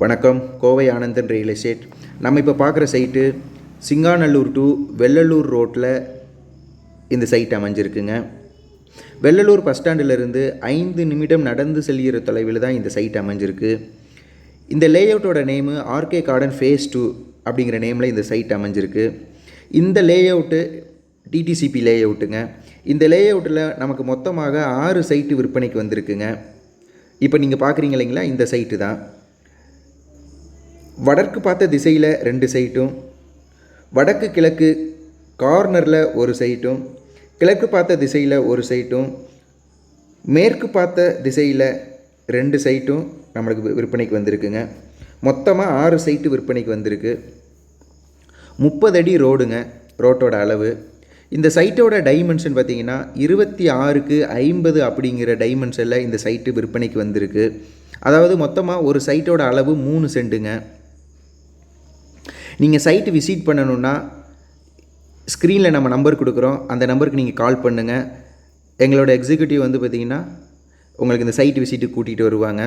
வணக்கம். Kovai Anandan real estate. நம்ம இப்போ பார்க்குற சைட்டு சிங்காநல்லூர் டு வெள்ளலூர் ரோட்டில் இந்த சைட் அமைஞ்சிருக்குங்க. வெள்ளலூர் பஸ் ஸ்டாண்டிலிருந்து 5 நிமிடம் நடந்து செல்கிற தொலைவில் தான் இந்த சைட் அமைஞ்சிருக்கு. இந்த லேஅவுட்டோட நேமு ஆர்கே கார்டன் ஃபேஸ் 2 அப்படிங்கிற நேமில் இந்த சைட் அமைஞ்சிருக்கு. இந்த லேஅவுட்டு டிடிசிபி லேஅவுட்டுங்க. இந்த லேஅவுட்டில் நமக்கு மொத்தமாக 6 சைட்டு விற்பனைக்கு வந்திருக்குங்க. இப்போ நீங்கள் பார்க்குறீங்க இல்லைங்களா, இந்த சைட்டு தான். வடக்கு பார்த்த திசையில் 2 சைட்டும், வடக்கு கிழக்கு கார்னரில் ஒரு சைட்டும், கிழக்கு பார்த்த திசையில் ஒரு சைட்டும், மேற்கு பார்த்த திசையில் 2 சைட்டும் நம்மளுக்கு விற்பனைக்கு வந்திருக்குங்க. மொத்தமாக 6 சைட்டு விற்பனைக்கு வந்திருக்கு. 30 அடி ரோடுங்க, ரோட்டோட அளவு. இந்த சைட்டோட டைமென்ஷன் பார்த்திங்கன்னா 26க்கு 50 அப்படிங்கிற டைமென்ஷனில் இந்த சைட்டு விற்பனைக்கு வந்திருக்கு. அதாவது மொத்தமாக ஒரு சைட்டோட அளவு 3 சென்ட்டுங்க. நீங்கள் சைட்டு விசிட் பண்ணணுன்னா ஸ்க்ரீனில் நம்ம நம்பர் கொடுக்குறோம், அந்த நம்பருக்கு நீங்கள் கால் பண்ணுங்கள். எங்களோட எக்ஸிக்யூட்டிவ் வந்து பார்த்திங்கன்னா உங்களுக்கு இந்த சைட்டு விசிட்டுக்கு கூட்டிகிட்டு வருவாங்க.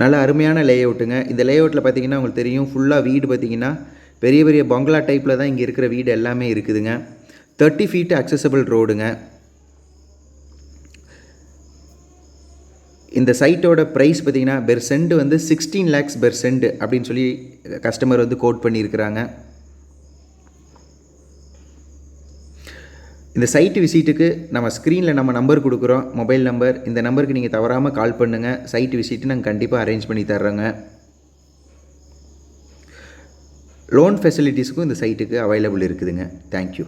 நல்ல அருமையான லேஅவுட்டுங்க. இந்த லேஅவுட்டில் பார்த்திங்கன்னா உங்களுக்கு தெரியும், ஃபுல்லாக வீடு பார்த்திங்கன்னா பெரிய பெரிய பங்களா டைப்பில் தான் இங்கே இருக்கிற வீடு எல்லாமே இருக்குதுங்க. 30 ஃபீட் அக்சசபிள் ரோடுங்க. இந்த சைட்டோட ப்ரைஸ் பார்த்திங்கன்னா பெர் சென்ட் வந்து 16 lakhs பெர் சென்ட் அப்படின்னு சொல்லி கஸ்டமர் வந்து கோட் பண்ணியிருக்கிறாங்க. இந்த சைட்டு விசிட்டுக்கு நம்ம ஸ்க்ரீனில் நம்ம நம்பர் கொடுக்குறோம், மொபைல் நம்பர். இந்த நம்பருக்கு நீங்கள் தவறாமல் கால் பண்ணுங்கள். சைட்டு விசிட்டு நாங்கள் கண்டிப்பாக அரேஞ்ச் பண்ணி தர்றோங்க. லோன் ஃபெசிலிட்டிஸுக்கும் இந்த சைட்டுக்கு அவைலபிள் இருக்குதுங்க. தேங்க்யூ.